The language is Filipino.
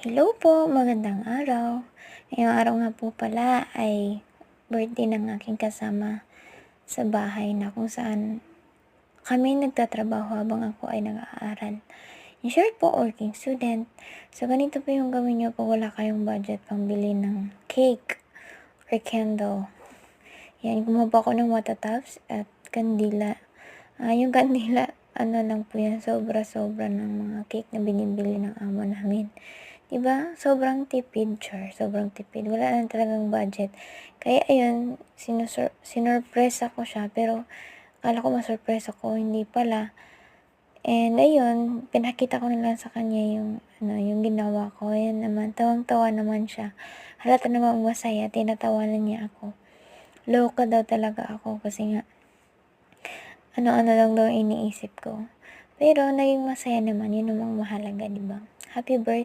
Hello po, magandang araw. Ngayong araw nga po pala ay birthday ng aking kasama sa bahay na kung saan kami nagtatrabaho habang ako ay nag-aaral. In short po, working student. So, ganito po yung gawin nyo pag wala kayong budget pambili ng cake or candle. Yan, gumawa po ako ng watatops at kandila. Yung kandila, ano lang po yan, sobra-sobra ng mga cake na binibili ng amo namin. Diba? Sobrang tipid, char. Sobrang tipid. Wala lang talagang budget. Kaya, ayun, sinurpresa ko siya. Pero, akala ko masurpresa ko. Hindi pala. And, ayun, pinakita ko na lang sa kanya yung ginawa ko. Ayun naman, tawang-tawa naman siya. Halata namang masaya. Tinatawanan niya ako. Loka daw talaga ako. Kasi nga, ano-ano lang daw iniisip ko. Pero, naging masaya naman. Yun namang mahalaga, diba? Happy birthday!